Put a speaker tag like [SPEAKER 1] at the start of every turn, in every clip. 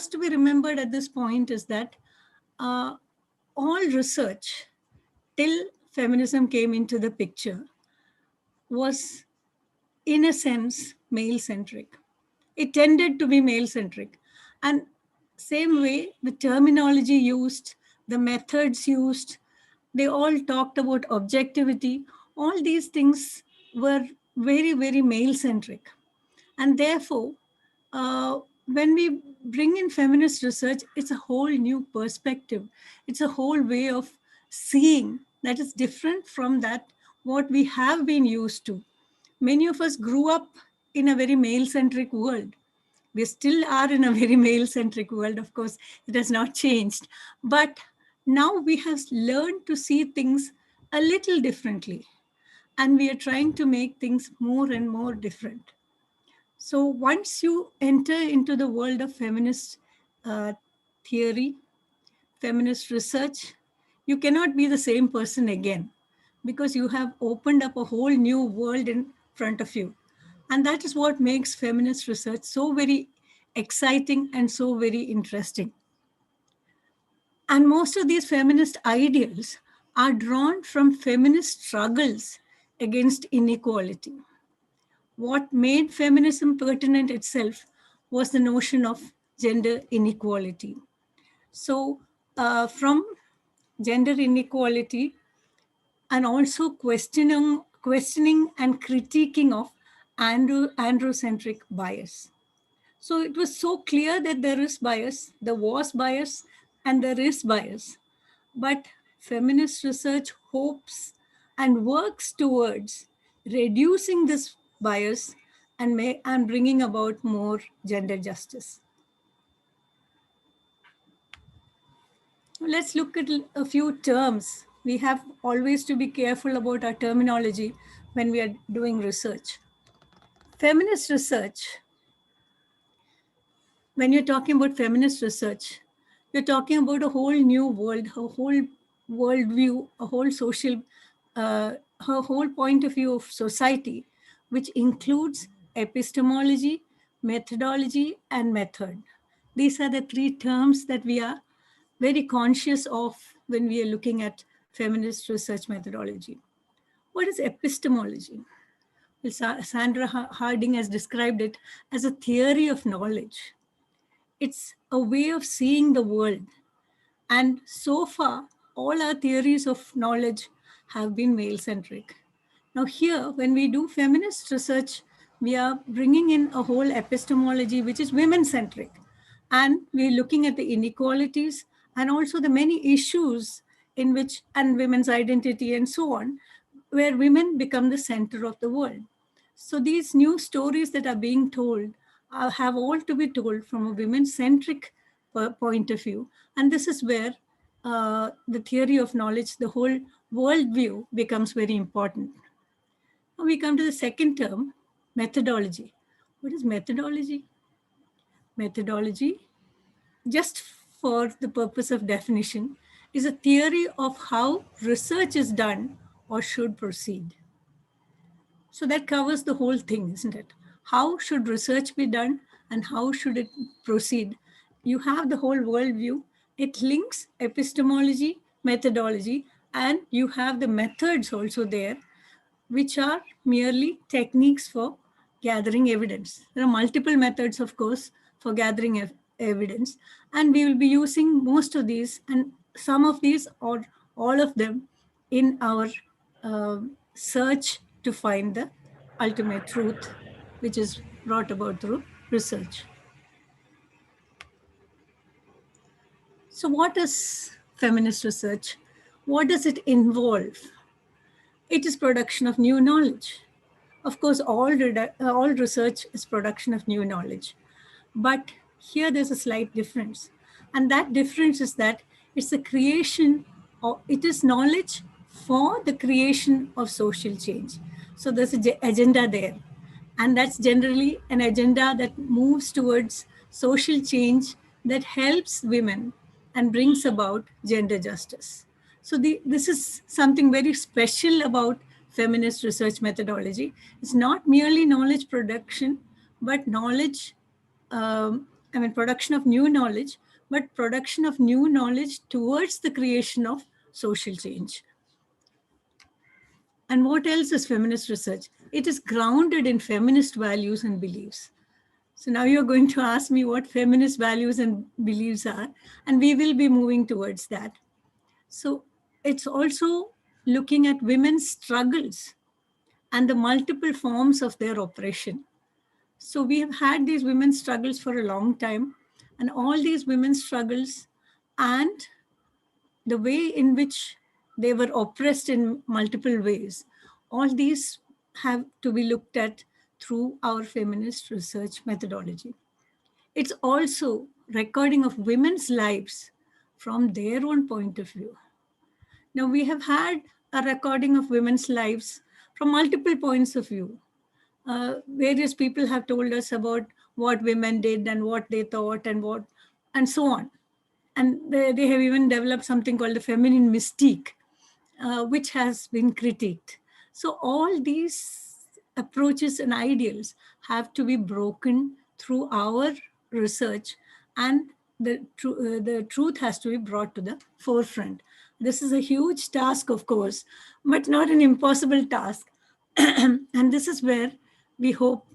[SPEAKER 1] to be remembered at this point is that all research till feminism came into the picture was, in a sense, male-centric. It tended to be male-centric. And same way, the terminology used, the methods used, they all talked about objectivity. All these things were very, very male-centric. And therefore, when we bring in feminist research, it's a whole new perspective. It's a whole way of seeing that is different from that what we have been used to. Many of us grew up in a very male-centric world. We still are in a very male-centric world, of course, it has not changed. But now we have learned to see things a little differently. And we are trying to make things more and more different. So once you enter into the world of feminist theory, feminist research, you cannot be the same person again because you have opened up a whole new world in front of you. And that is what makes feminist research so very exciting and so very interesting. And most of these feminist ideals are drawn from feminist struggles against inequality. What made feminism pertinent itself was the notion of gender inequality. So from gender inequality and also questioning and critiquing of androcentric bias. So it was so clear that there is bias, there was bias, and there is bias. But feminist research hopes and works towards reducing this bias and bringing about more gender justice. Let's look at a few terms. We have always to be careful about our terminology when we are doing research. Feminist research, when you're talking about feminist research, you're talking about a whole new world, a whole worldview, a whole social, a whole point of view of society, which includes epistemology, methodology, and method. These are the three terms that we are very conscious of when we are looking at feminist research methodology. What is epistemology? Well, Sandra Harding has described it as a theory of knowledge. It's a way of seeing the world. And so far, all our theories of knowledge have been male-centric. Now here, when we do feminist research, we are bringing in a whole epistemology which is women-centric. And we're looking at the inequalities and also the many issues in which, and women's identity and so on, where women become the center of the world. So these new stories that are being told have all to be told from a women-centric point of view. And this is where the theory of knowledge, the whole worldview becomes very important. Now we come to the second term, methodology. What is methodology? Methodology, just for the purpose of definition, is a theory of how research is done or should proceed. So that covers the whole thing, isn't it? How should research be done and how should it proceed? You have the whole worldview. It links epistemology, methodology, and you have the methods also there, which are merely techniques for gathering evidence. There are multiple methods, of course, for gathering evidence, and we will be using most of these and some of these or all of them in our search to find the ultimate truth, which is brought about through research. So what is feminist research? What does it involve? It is production of new knowledge. Of course, all research is production of new knowledge. But here there's a slight difference. And that difference is that it's a creation, or it is knowledge for the creation of social change. So there's an agenda there. And that's generally an agenda that moves towards social change that helps women and brings about gender justice. So this is something very special about feminist research methodology. It's not merely knowledge production, but knowledge production of new knowledge, but production of new knowledge towards the creation of social change. And what else is feminist research? It is grounded in feminist values and beliefs. So now you're going to ask me what feminist values and beliefs are, and we will be moving towards that. So it's also looking at women's struggles and the multiple forms of their oppression. So we have had these women's struggles for a long time, and all these women's struggles and the way in which they were oppressed in multiple ways, all these have to be looked at through our feminist research methodology. It's also recording of women's lives from their own point of view. Now, we have had a recording of women's lives from multiple points of view. Various people have told us about what women did and what they thought and so on. And they have even developed something called the feminine mystique, which has been critiqued. So all these approaches and ideals have to be broken through our research, and the truth has to be brought to the forefront. This is a huge task, of course, but not an impossible task. And this is where we hope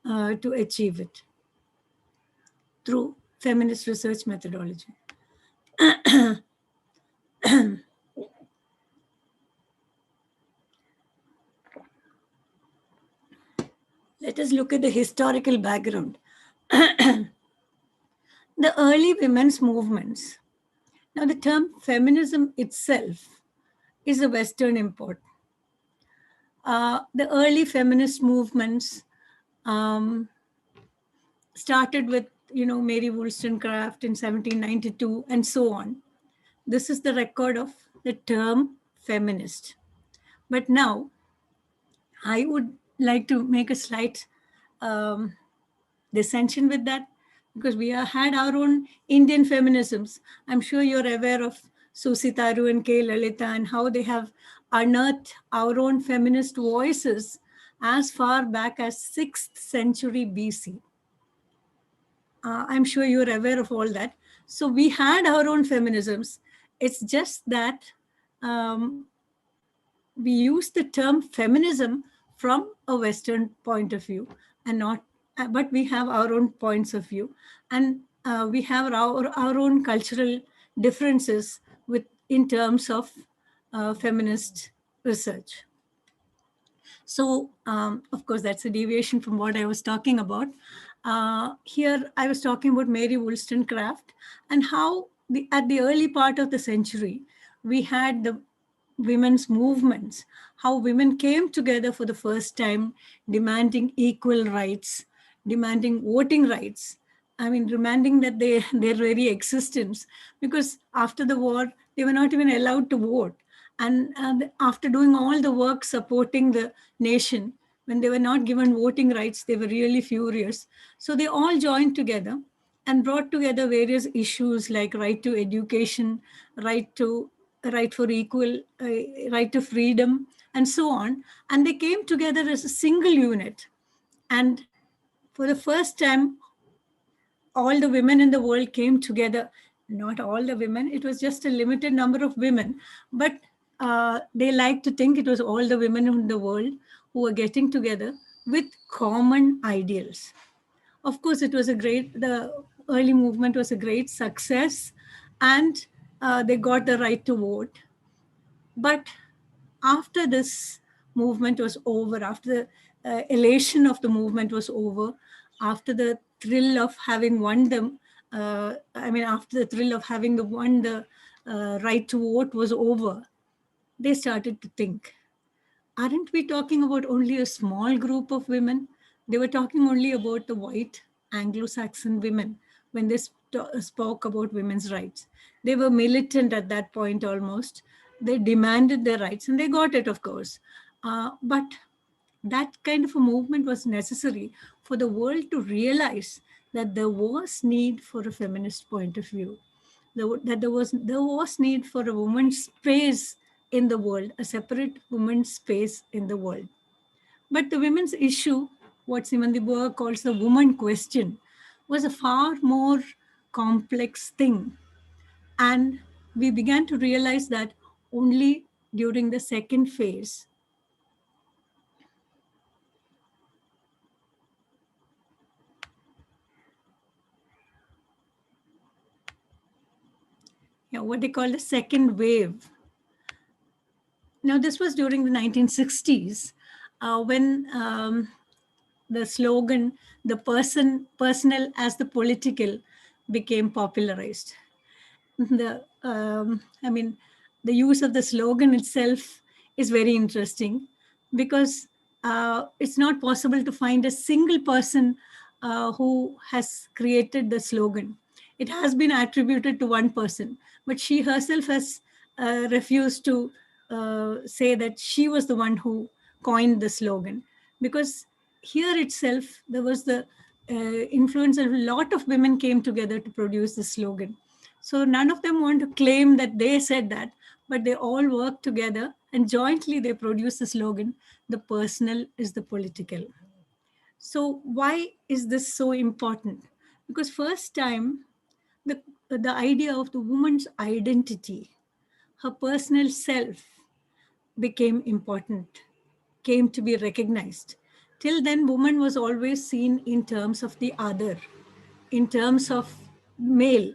[SPEAKER 1] to achieve it through feminist research methodology. Let us look at the historical background. The early women's movements. Now, the term feminism itself is a Western import. The early feminist movements started with, Mary Wollstonecraft in 1792 and so on. This is the record of the term feminist. But now, I would like to make a slight dissension with that, because we had our own Indian feminisms. I'm sure you're aware of Susi Tharu and K. Lalita and how they have unearthed our own feminist voices as far back as 6th century BC. I'm sure you're aware of all that. So we had our own feminisms. It's just that we use the term feminism from a Western point of view, and not, but we have our own points of view, and we have our own cultural differences in terms of feminist research. So, of course, that's a deviation from what I was talking about. Here, I was talking about Mary Wollstonecraft and how at the early part of the century, we had the women's movements, how women came together for the first time, demanding equal rights, demanding voting rights. Demanding that their very existence, because after the war, they were not even allowed to vote. And after doing all the work supporting the nation, when they were not given voting rights, they were really furious. So they all joined together and brought together various issues like right to education, right for equal, right to freedom, and so on. And they came together as a single unit. And for the first time, all the women in the world came together. Not all the women, it was just a limited number of women, but they like to think it was all the women in the world who were getting together with common ideals. Of course, the early movement was a great success, and they got the right to vote. But after this movement was over, after the elation of the movement was over, after the thrill of having won them, after the thrill of having won the right to vote was over, they started to think, aren't we talking about only a small group of women? They were talking only about the white Anglo-Saxon women when they spoke about women's rights. They were militant at that point almost. They demanded their rights, and they got it, of course. But that kind of a movement was necessary for the world to realize that there was need for a feminist point of view, that there was need for a woman's space in the world, a separate woman's space in the world. But the women's issue, what Simone de Beauvoir calls the woman question, was a far more complex thing. And we began to realize that only during the second phase. Yeah, what they call the second wave. Now, this was during the 1960s when the slogan, the personal as the political, became popularized. I mean, the use of the slogan itself is very interesting because it's not possible to find a single person who has created the slogan. It has been attributed to one person, but she herself has refused to say that she was the one who coined the slogan, because here itself there was the influence of a lot of women came together to produce the slogan. So none of them want to claim that they said that, but they all work together and jointly they produce the slogan, the personal is the political. So why is this so important? Because first time, the idea of the woman's identity, her personal self, became important, came to be recognized. Till then, woman was always seen in terms of the other, in terms of male.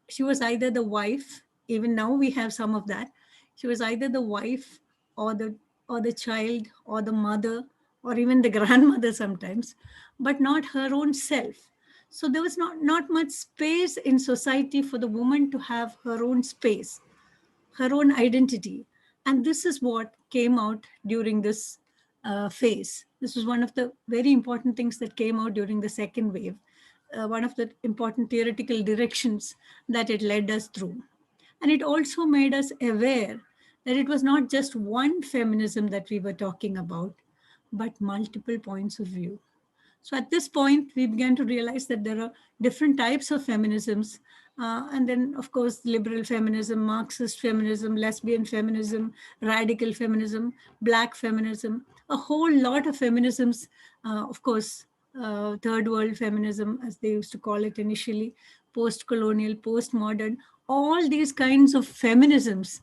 [SPEAKER 1] She was either the wife, even now we have some of that. She was either the wife or the child or the mother or even the grandmother sometimes, but not her own self. So there was not much space in society for the woman to have her own space, her own identity. And this is what came out during this phase. This was one of the very important things that came out during the second wave, one of the important theoretical directions that it led us through. And it also made us aware that it was not just one feminism that we were talking about, but multiple points of view. So at this point, we began to realize that there are different types of feminisms. And then, of course, liberal feminism, Marxist feminism, lesbian feminism, radical feminism, Black feminism, a whole lot of feminisms, of course, third world feminism, as they used to call it initially, post colonial, post modern, all these kinds of feminisms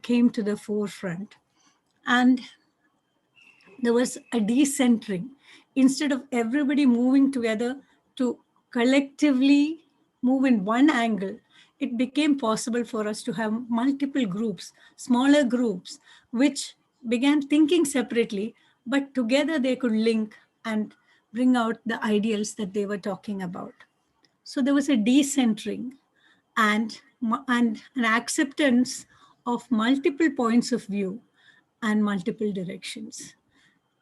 [SPEAKER 1] came to the forefront. And there was a decentering. Instead of everybody moving together to collectively move in one angle, it became possible for us to have multiple groups, smaller groups, which began thinking separately, but together they could link and bring out the ideals that they were talking about. So there was a decentering and an acceptance of multiple points of view and multiple directions.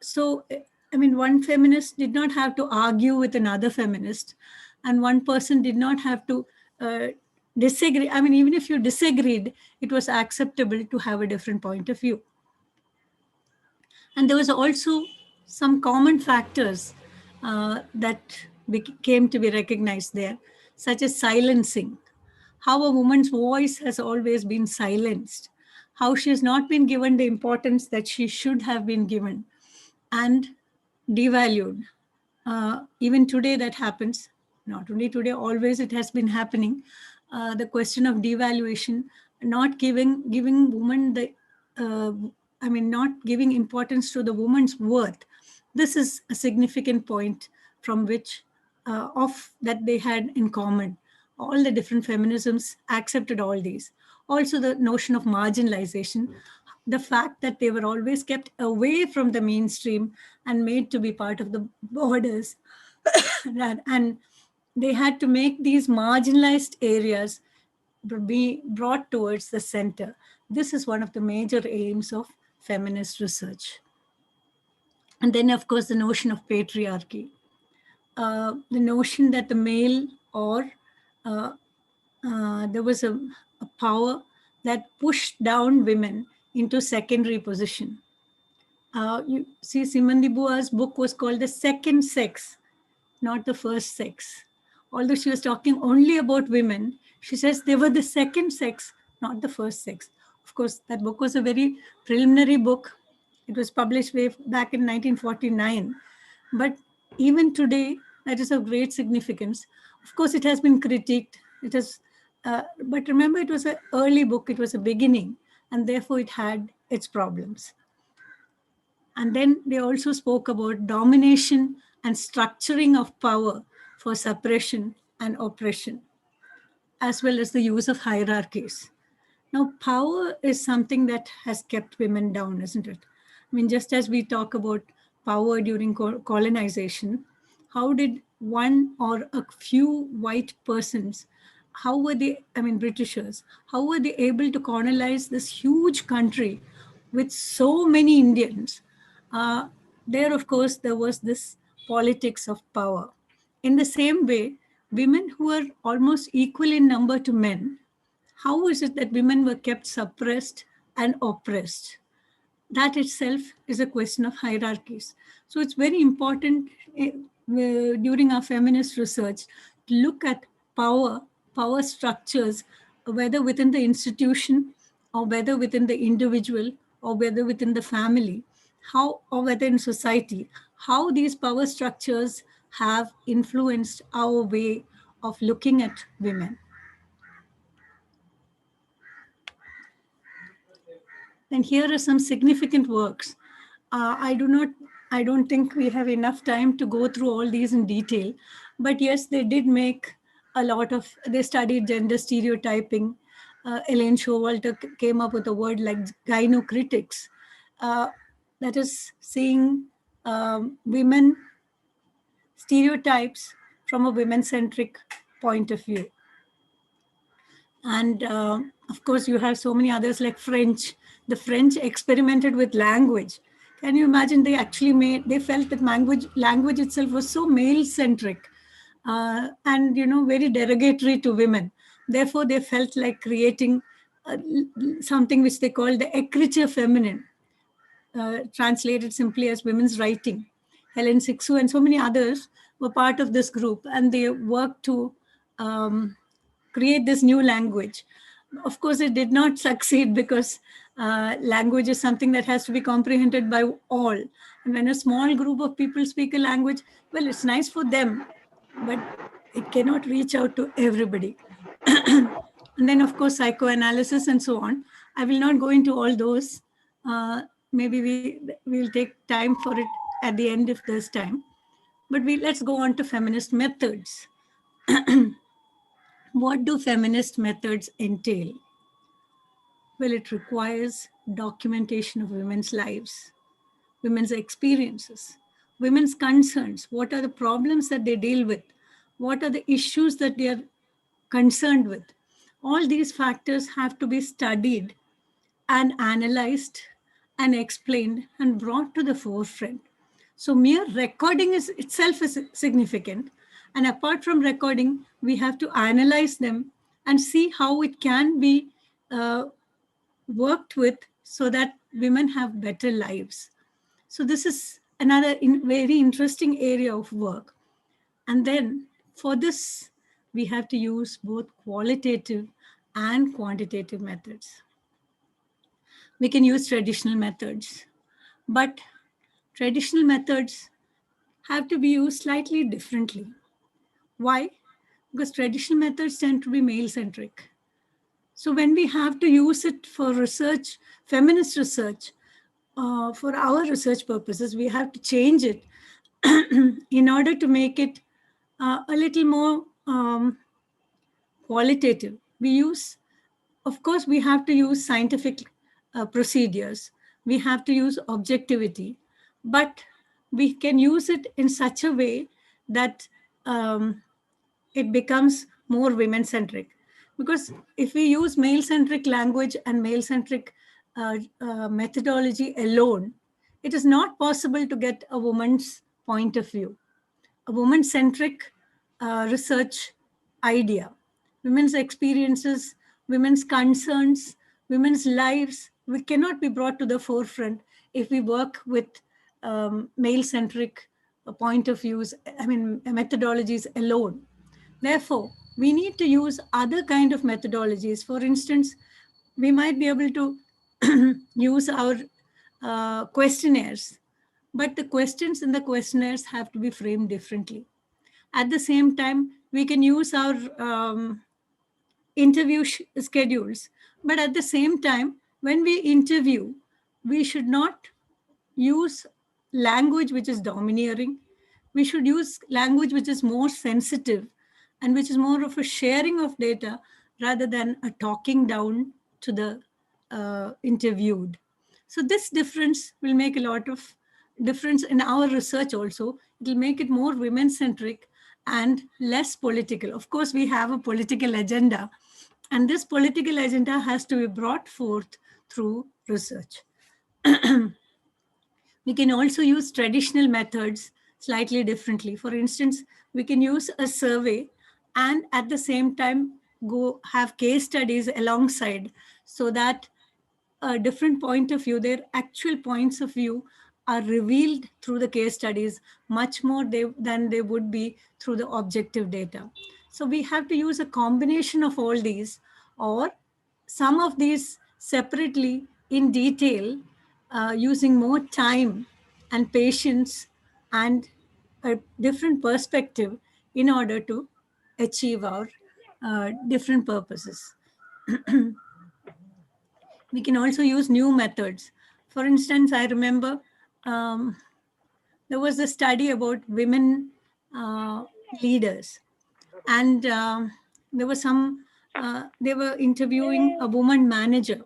[SPEAKER 1] So, I mean, one feminist did not have to argue with another feminist, and one person did not have to disagree. I mean, even if you disagreed, it was acceptable to have a different point of view. And there was also some common factors that came to be recognized there, such as silencing, how a woman's voice has always been silenced, how she has not been given the importance that she should have been given, and devalued. Even today, that happens. Not only today, always it has been happening. The question of devaluation, not giving women the, uh, I mean, not giving importance to the woman's worth. This is a significant point from which of that they had in common. All the different feminisms accepted all these. Also, the notion of marginalization, the fact that they were always kept away from the mainstream and made to be part of the borders. And they had to make these marginalized areas be brought towards the center. This is one of the major aims of feminist research. And then, of course, the notion of patriarchy, the notion that the male or uh, there was a power that pushed down women into secondary position. You see, Simone de Beauvoir's book was called The Second Sex, not the first sex. Although she was talking only about women, she says they were the second sex, not the first sex. Of course, that book was a very preliminary book. It was published way back in 1949. But even today, That is of great significance. Of course, it has been critiqued. It has, but remember, it was an early book. It was a beginning, and therefore it had its problems. And then they also spoke about domination and structuring of power for suppression and oppression, as well as the use of hierarchies. Now, power is something that has kept women down, isn't it? I mean, just as we talk about power during colonization, how did one or a few white persons, how were they, I mean, Britishers, how were they able to colonize this huge country with so many Indians? Uh, there, of course, there was this politics of power. In the same way, women who are almost equal in number to men, how is it that women were kept suppressed and oppressed? That itself is a question of hierarchies. So it's very important during our feminist research to look at power structures, whether within the institution or whether within the individual or whether within the family, how or whether in society, how these power structures have influenced our way of looking at women. And here are some significant works. I don't think we have enough time to go through all these in detail, but yes, they did make a lot of, they studied gender stereotyping. Elaine Showalter came up with a word like gynocritics, uh, that is seeing women stereotypes from a women-centric point of view. And of course, you have so many others like French. The French experimented with language. Can you imagine? They felt that language itself was so male centric, and very derogatory to women. Therefore, they felt like creating something which they called the écriture feminine, translated simply as women's writing. Helen Sixu and so many others were part of this group, and they worked to create this new language. Of course, it did not succeed because language is something that has to be comprehended by all. And when a small group of people speak a language, well, it's nice for them, but it cannot reach out to everybody. And then, of course, psychoanalysis and so on. I will not go into all those. Maybe we'll take time for it at the end if there's time. But let's go on to feminist methods. What do feminist methods entail? Well, it requires documentation of women's lives, women's experiences, women's concerns. What are the problems that they deal with? What are the issues that they are concerned with? All these factors have to be studied and analyzed and explained and brought to the forefront. So mere recording itself is significant. And apart from recording, we have to analyze them and see how it can be worked with so that women have better lives. So this is another very interesting area of work. And then for this, we have to use both qualitative and quantitative methods. We can use traditional methods, but traditional methods have to be used slightly differently. Why? Because traditional methods tend to be male-centric. So when we have to use it for research, feminist research, for our research purposes, we have to change it in order to make it a little more qualitative. Of course, we have to use scientific procedures. We have to use objectivity, but we can use it in such a way that it becomes more women-centric. Because if we use male-centric language and male-centric methodology alone, it is not possible to get a woman's point of view, a woman-centric research idea. Women's experiences, women's concerns, women's lives, we cannot be brought to the forefront if we work with male-centric point of views, methodologies alone. Therefore, we need to use other kind of methodologies. For instance, we might be able to use our questionnaires, but the questions in the questionnaires have to be framed differently. At the same time, we can use our interview schedules. But at the same time, when we interview, we should not use language which is domineering. We should use language which is more sensitive and which is more of a sharing of data rather than a talking down to the interviewed. So this difference will make a lot of difference in our research also. It will make it more women-centric and less political. Of course, we have a political agenda, and this political agenda has to be brought forth through research. We can also use traditional methods slightly differently. For instance, we can use a survey and at the same time go have case studies alongside, so that a different point of view, their actual points of view are revealed through the case studies much more than they would be through the objective data. So we have to use a combination of all these, or some of these separately in detail, using more time and patience and a different perspective in order to achieve our different purposes. We can also use new methods. For instance, I remember there was a study about women leaders, and there was they were interviewing a woman manager.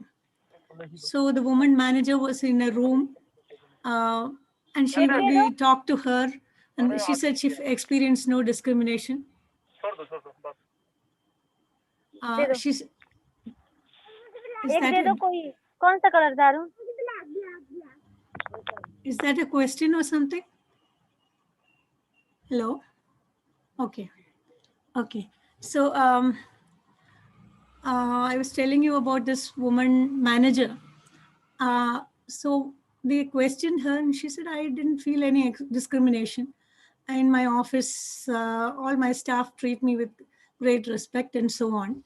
[SPEAKER 1] So the woman manager was in a room, and we talked to her, and she said she experienced no discrimination. She's is that a question or something? Hello? Okay. Okay. So I was telling you about this woman manager. So they questioned her and she said, I didn't feel any discrimination. In my office, all my staff treat me with great respect and so on.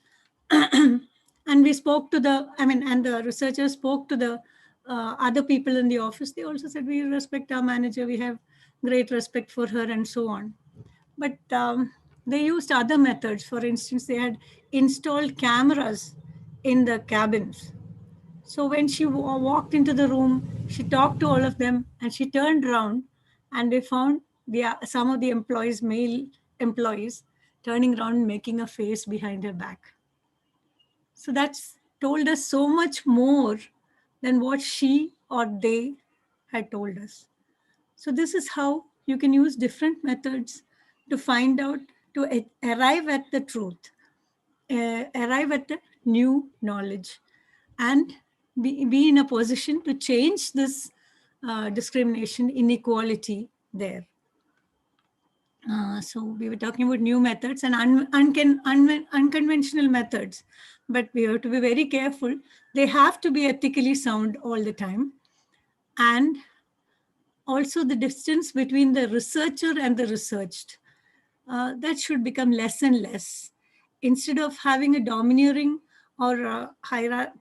[SPEAKER 1] And we spoke to and the researchers spoke to the other people in the office. They also said, we respect our manager, we have great respect for her and so on. But they used other methods. For instance, they had installed cameras in the cabins. So when she walked into the room, she talked to all of them and she turned around and they found some of the male employees, turning around and making a face behind her back. So that's told us so much more than what she or they had told us. So this is how you can use different methods to find out, to arrive at the truth, arrive at the new knowledge, and be in a position to change this discrimination, inequality there. So we were talking about new methods and unconventional methods, but we have to be very careful. They have to be ethically sound all the time. And also the distance between the researcher and the researched, that should become less and less. Instead of having a domineering or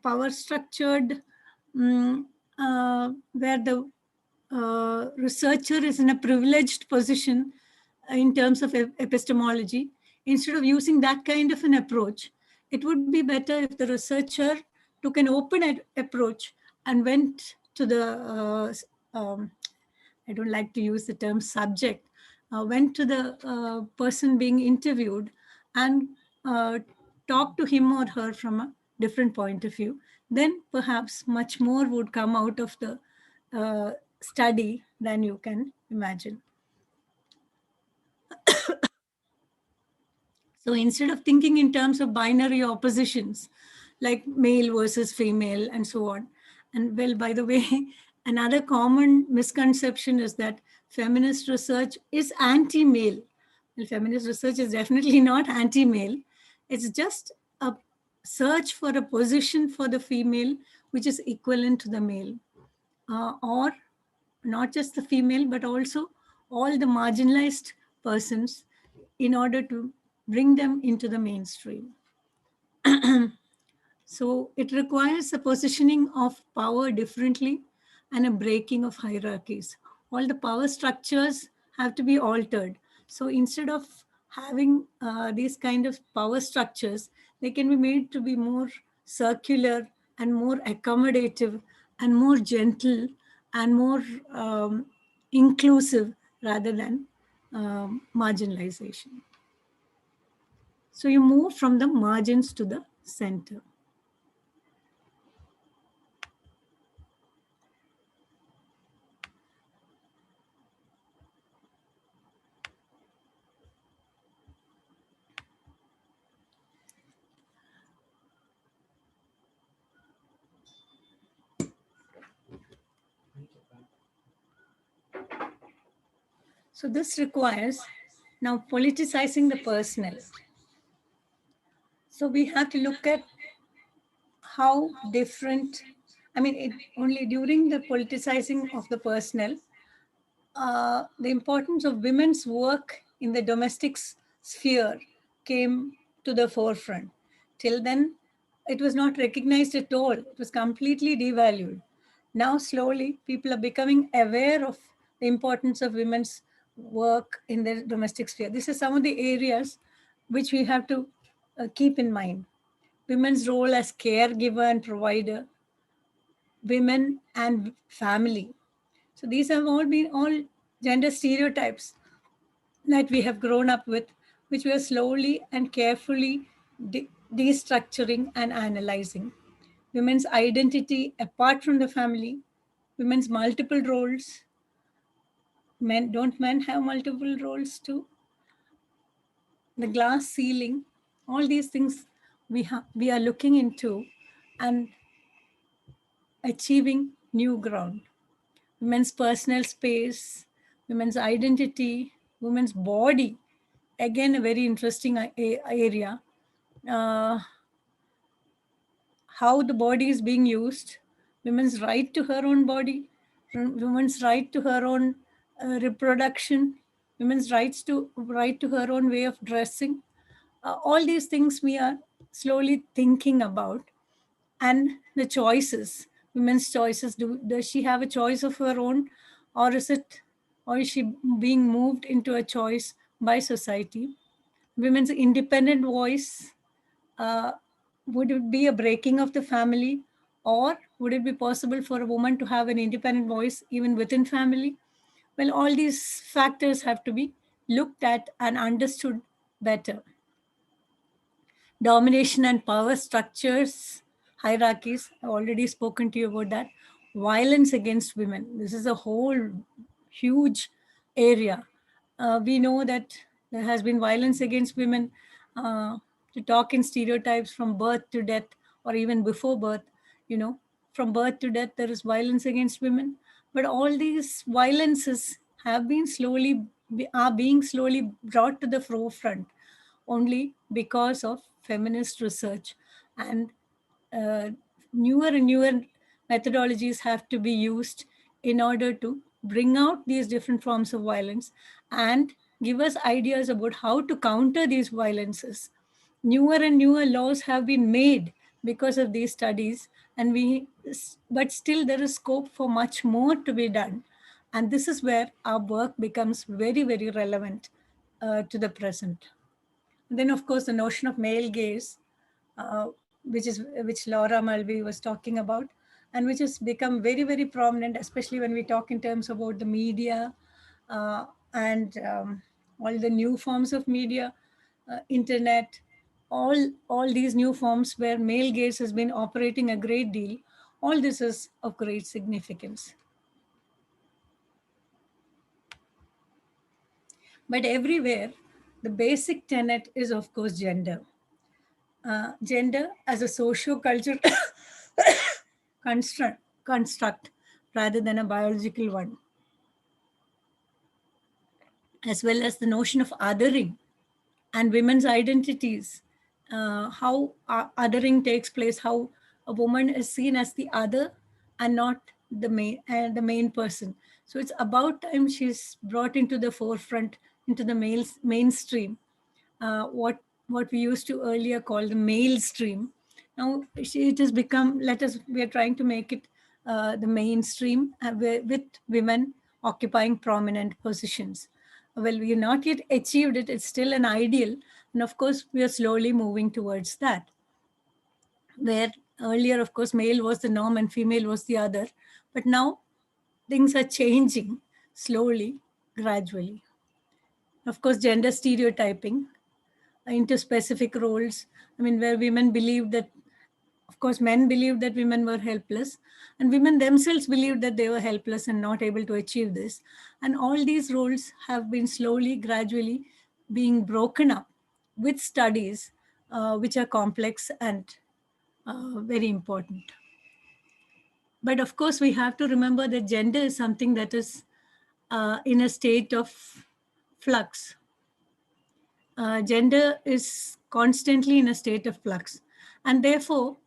[SPEAKER 1] power structured, where the researcher is in a privileged position in terms of epistemology, instead of using that kind of an approach, it would be better if the researcher took an open approach and went to the, I don't like to use the term subject, went to the person being interviewed and talked to him or her from a different point of view. Then perhaps much more would come out of the study than you can imagine. So instead of thinking in terms of binary oppositions, like male versus female and so on. And well, by the way, another common misconception is that feminist research is anti-male. Well, feminist research is definitely not anti-male. It's just a search for a position for the female which is equivalent to the male. Or not just the female, but also all the marginalized persons in order to bring them into the mainstream. So it requires a positioning of power differently and a breaking of hierarchies. All the power structures have to be altered. So instead of having these kind of power structures, they can be made to be more circular and more accommodative and more gentle and more inclusive rather than marginalization. So you move from the margins to the center. So this requires now politicizing the personal. So we have to look at how different, only during the politicizing of the personal, the importance of women's work in the domestic sphere came to the forefront. Till then, it was not recognized at all. It was completely devalued. Now, slowly, people are becoming aware of the importance of women's work in the domestic sphere. This is some of the areas which we have to keep in mind. Women's role as caregiver and provider, women and family. So these have all been all gender stereotypes that we have grown up with, which we are slowly and carefully destructuring and analyzing. Women's identity apart from the family, women's multiple roles. Don't men have multiple roles too? The glass ceiling, all these things we are looking into and achieving new ground. Women's personal space, women's identity, women's body. Again, a very interesting area. How the body is being used, women's right to her own body, women's right to her own reproduction, women's right to her own way of dressing. All these things we are slowly thinking about, and the choices, women's choices. Does she have a choice of her own, or is she being moved into a choice by society? Women's independent voice. Would it be a breaking of the family, or would it be possible for a woman to have an independent voice even within family? Well, all these factors have to be looked at and understood better. Domination and power structures, hierarchies, I've already spoken to you about that. Violence against women, this is a whole huge area. We know that there has been violence against women. To talk in stereotypes, from birth to death, or even before birth, from birth to death, there is violence against women. But all these violences are being slowly brought to the forefront only because of feminist research, and uh, newer and newer methodologies have to be used in order to bring out these different forms of violence and give us ideas about how to counter these violences. Newer and newer laws have been made because of these studies, but still there is scope for much more to be done. And this is where our work becomes very, very relevant to the present. Then, of course, the notion of male gaze, uh, which Laura Mulvey was talking about, and which has become very, very prominent, especially when we talk in terms about the media and all the new forms of media, internet, all these new forms where male gaze has been operating a great deal. All this is of great significance. But everywhere, the basic tenet is, of course, gender. Gender as a socio-cultural construct rather than a biological one, as well as the notion of othering and women's identities, how othering takes place, how a woman is seen as the other and not the main person. So it's about time she's brought into the forefront, into the mainstream, what we used to earlier call the male stream. Now it has become, we are trying to make it the mainstream with women occupying prominent positions. Well, we have not yet achieved it. It's still an ideal. And of course, we are slowly moving towards that. Where earlier, of course, male was the norm and female was the other. But now things are changing slowly, gradually. Of course, gender stereotyping into specific roles. I mean, where women believed that, of course, men believed that women were helpless, and women themselves believed that they were helpless and not able to achieve this. And all these roles have been slowly, gradually being broken up with studies which are complex and very important. But of course, we have to remember that gender is something that is in a state of flux. Gender is constantly in a state of flux, and therefore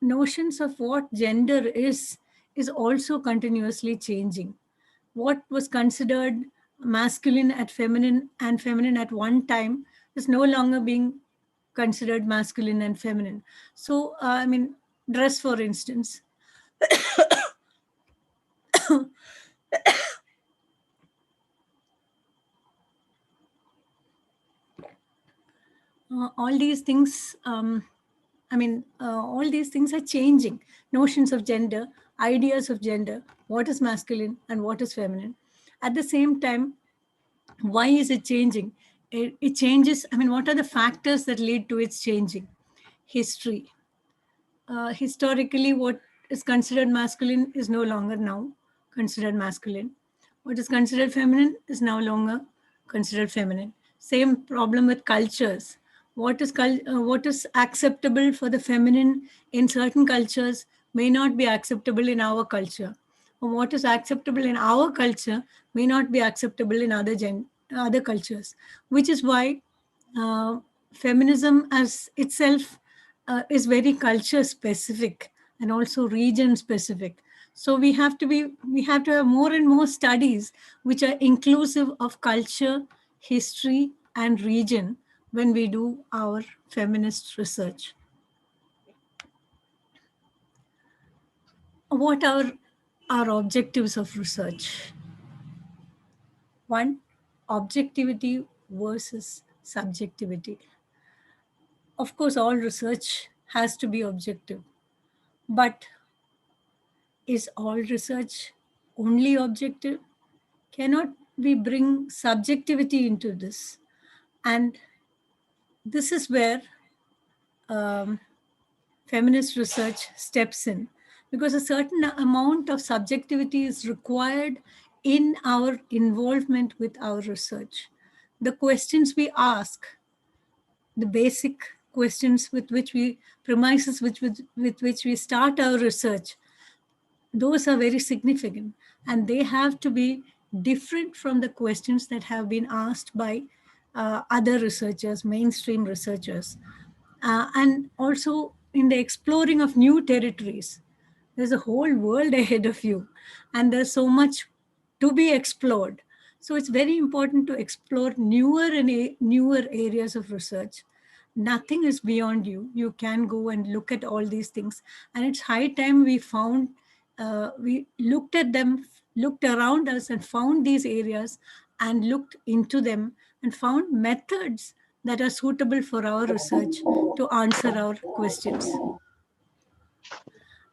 [SPEAKER 1] notions of what gender is also continuously changing. What was considered masculine at feminine and feminine at one time is no longer being considered masculine and feminine. So I mean, dress, for instance, all these things, all these things are changing. Notions of gender, ideas of gender, what is masculine and what is feminine. At the same time, why is it changing? It changes. I mean, what are the factors that lead to its changing? History. Historically, what is considered masculine is no longer now considered masculine. What is considered feminine is no longer considered feminine. Same problem with cultures. What is acceptable for the feminine in certain cultures may not be acceptable in our culture. Or what is acceptable in our culture may not be acceptable in other cultures, which is why uh, feminism as itself is very culture specific and also region specific. So we have to have more and more studies which are inclusive of culture, history, and region when we do our feminist research. What are our objectives of research? One, objectivity versus subjectivity. Of course, all research has to be objective, but is all research only objective? Cannot we bring subjectivity into this? And this is where um, feminist research steps in, because a certain amount of subjectivity is required in our involvement with our research. The questions we ask, the basic questions with which we premises with which we start our research, those are very significant, and they have to be different from the questions that have been asked by other researchers, mainstream researchers. And also in the exploring of new territories, there's a whole world ahead of you, and there's so much to be explored. So it's very important to explore newer areas of research. Nothing is beyond you. You can go and look at all these things, and it's high time we looked at them, looked around us, and found these areas, and looked into them, and found methods that are suitable for our research to answer our questions.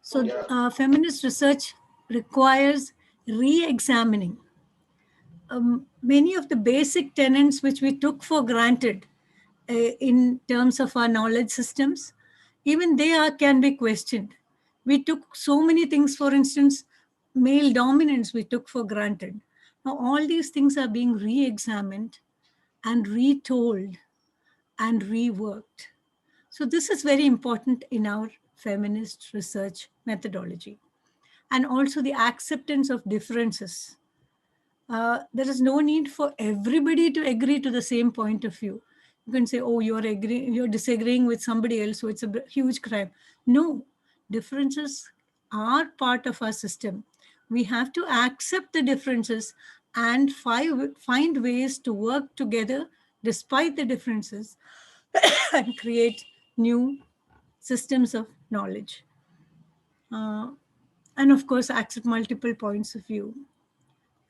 [SPEAKER 1] So, feminist research requires re examining many of the basic tenets which we took for granted in terms of our knowledge systems. Even can be questioned. We took so many things, for instance, male dominance, we took for granted. Now, all these things are being re examined and retold and reworked. So, this is very important in our feminist research methodology. And also the acceptance of differences. There is no need for everybody to agree to the same point of view. You can say, "Oh, you're disagreeing with somebody else, so it's a huge crime." No, differences are part of our system. We have to accept the differences and find ways to work together despite the differences and create new systems of knowledge. Uh, and of course, accept multiple points of view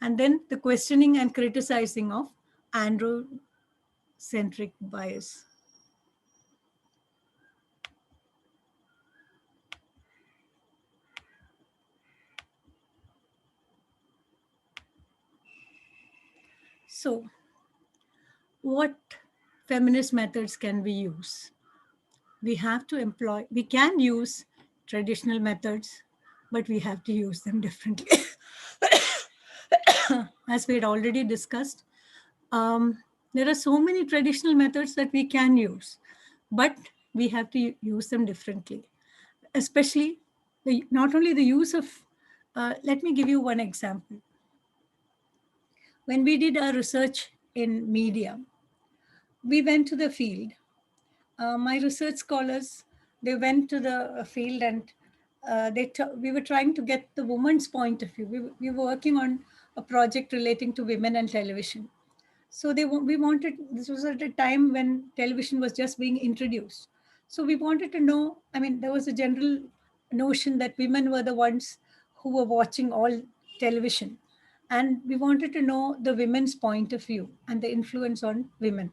[SPEAKER 1] And then the questioning and criticizing of androcentric bias. So, what feminist methods can we use? We have to employ, we can use traditional methods, but we have to use them differently. As we had already discussed, there are so many traditional methods that we can use, but we have to use them differently. Especially, not only the use of, let me give you one example. When we did our research in media, we went to the field. My research scholars, they went to the field and we were trying to get the woman's point of view. We were working on a project relating to women and television. So we wanted, this was at a time when television was just being introduced. So we wanted to know, I mean, there was a general notion that women were the ones who were watching all television. And we wanted to know the women's point of view and the influence on women.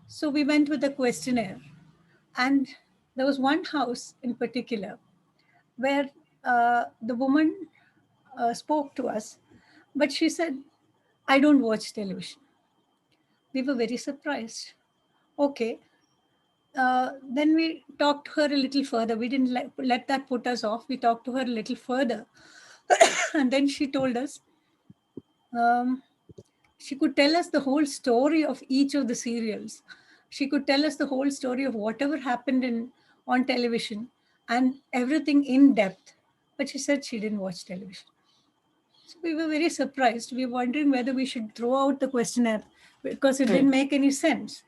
[SPEAKER 1] So we went with a questionnaire. And there was one house in particular where the woman spoke to us, but she said, I don't watch television. We were very surprised. Okay. Then we talked to her a little further. We didn't let that put us off. We talked to her a little further. And then she told us um, she could tell us the whole story of each of the serials. She could tell us the whole story of whatever happened on television and everything in depth. But she said she didn't watch television. So we were very surprised. We were wondering whether we should throw out the questionnaire because it didn't make any sense.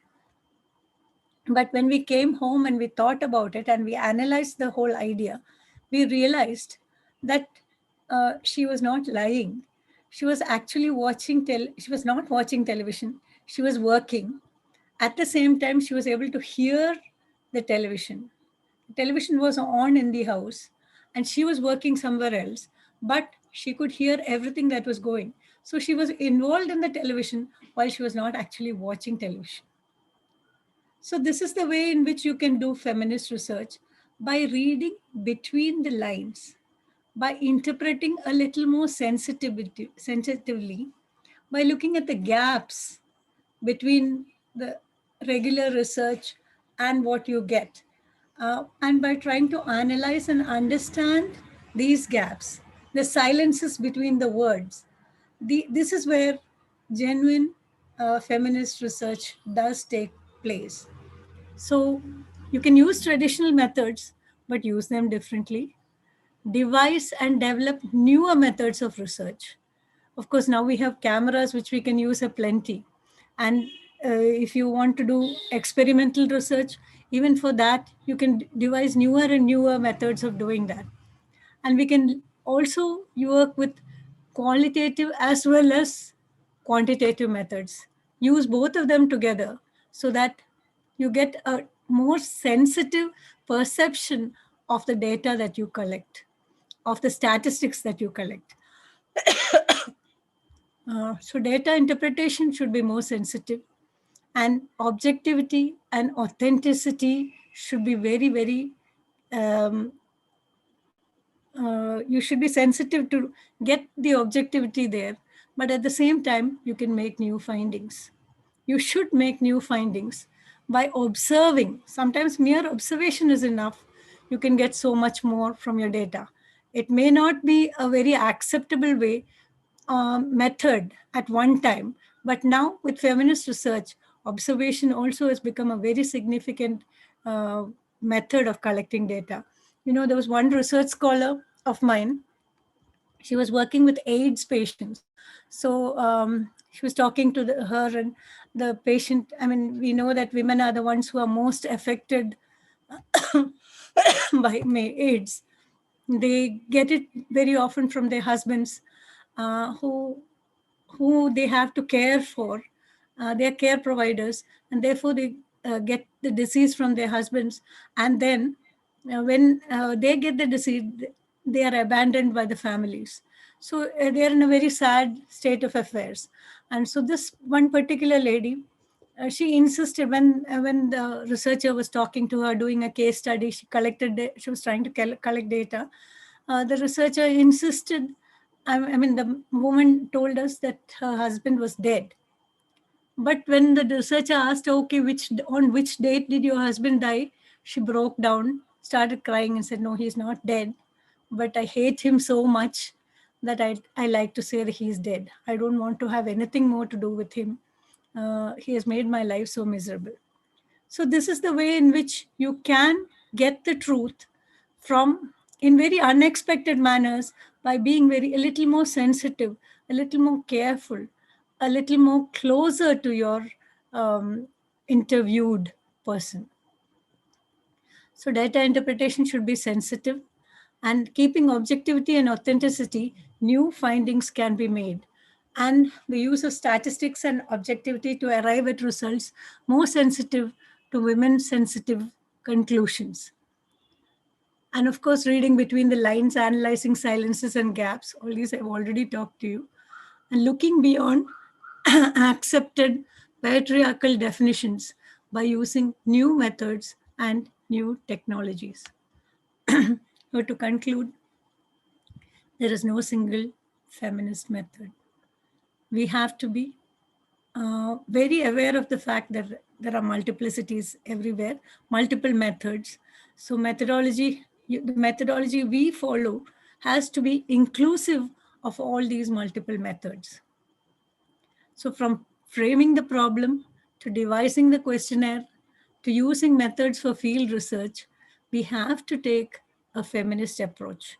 [SPEAKER 1] But when we came home and we thought about it and we analyzed the whole idea, we realized that she was not lying. She was actually she was not watching television. She was working. At the same time, she was able to hear the television. The television was on in the house and she was working somewhere else, but she could hear everything that was going. So she was involved in the television while she was not actually watching television. So this is the way in which you can do feminist research, by reading between the lines, by interpreting a little more sensitively, by looking at the gaps between the regular research and what you get, and by trying to analyze and understand these gaps, the silences between the words. This is where genuine feminist research does take place. So you can use traditional methods, but use them differently. Devise and develop newer methods of research. Of course, now we have cameras which we can use aplenty. And if you want to do experimental research, even for that, you can devise newer and newer methods of doing that. And we can also work with qualitative as well as quantitative methods. Use both of them together so that you get a more sensitive perception of the data that you collect, of the statistics that you collect. So data interpretation should be more sensitive, and objectivity and authenticity should be very, very, you should be sensitive to get the objectivity there, but at the same time, you can make new findings. You should make new findings by observing. Sometimes mere observation is enough. You can get so much more from your data. It may not be a very acceptable way, method at one time, but now with feminist research, observation also has become a very significant method of collecting data. You know, there was one research scholar of mine. She was working with AIDS patients. So she was talking to her and the patient. I mean, we know that women are the ones who are most affected by AIDS. They get it very often from their husbands, who they have to care for. They are care providers, and therefore they get the disease from their husbands. And then when they get the disease, they are abandoned by the families. So they are in a very sad state of affairs. And so this one particular lady, she insisted when the researcher was talking to her, doing a case study, she was trying to collect data. The researcher insisted. I mean, the woman told us that her husband was dead. But when the researcher asked, okay, on which date did your husband die? She broke down, started crying, and said, no, he's not dead. But I hate him so much that I like to say that he's dead. I don't want to have anything more to do with him. He has made my life so miserable. So this is the way in which you can get the truth from in very unexpected manners by being very a little more sensitive, a little more careful, a little more closer to your interviewed person. So data interpretation should be sensitive, and keeping objectivity and authenticity, new findings can be made. And the use of statistics and objectivity to arrive at results more sensitive to women sensitive conclusions. And of course, reading between the lines, analyzing silences and gaps, all these I've already talked to you, and looking beyond accepted patriarchal definitions by using new methods and new technologies. So to conclude, there is no single feminist method. We have to be very aware of the fact that there are multiplicities everywhere, multiple methods. So the methodology we follow has to be inclusive of all these multiple methods. So from framing the problem to devising the questionnaire to using methods for field research, we have to take a feminist approach.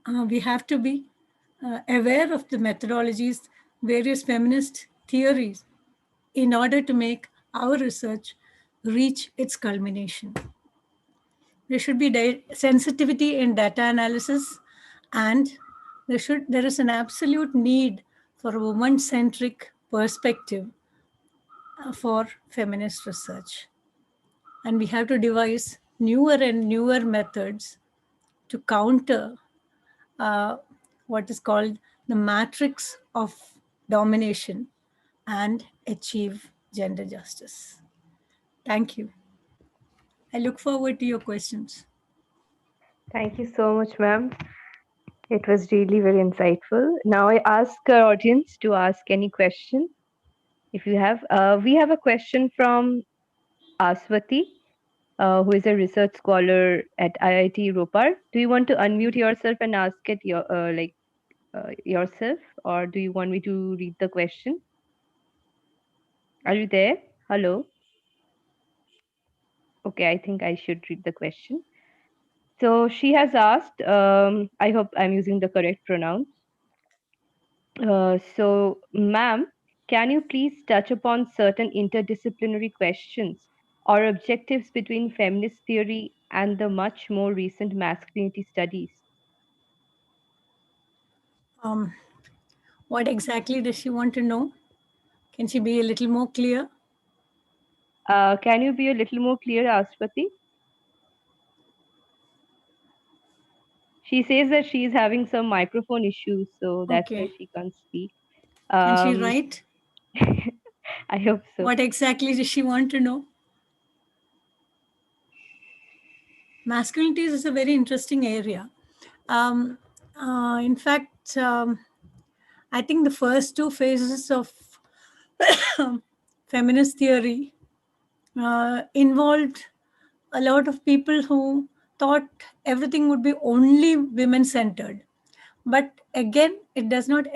[SPEAKER 1] We have to be aware of the methodologies, various feminist theories, in order to make our research reach its culmination. There should be sensitivity in data analysis, and there is an absolute need for a woman-centric perspective for feminist research. And we have to devise newer and newer methods to counter what is called the matrix of domination and achieve gender justice. Thank you. I look forward to your questions.
[SPEAKER 2] Thank you so much, ma'am. It was really very insightful. Now I ask our audience to ask any question if you have. We have a question from Aswati, who is a research scholar at IIT Ropar. Do you want to unmute yourself and ask it yourself, or do you want me to read the question? Are you there? Hello. Okay, I think I should read the question. So she has asked, I hope I'm using the correct pronouns. So, ma'am, can you please touch upon certain interdisciplinary questions or objectives between feminist theory and the much more recent masculinity studies?
[SPEAKER 1] Um, what exactly does she want to know? Can she be a little more clear?
[SPEAKER 2] Can you be a little more clear, Aswati? She says that she is having some microphone issues, so that's why
[SPEAKER 1] Okay.
[SPEAKER 2] she can't speak.
[SPEAKER 1] Can she
[SPEAKER 2] Um,
[SPEAKER 1] write?
[SPEAKER 2] I hope so.
[SPEAKER 1] What exactly does she want to know? Masculinities is a very interesting area. Um, in fact, I think the first two phases of feminist theory involved a lot of people who thought everything would be only women centered. But again, it does not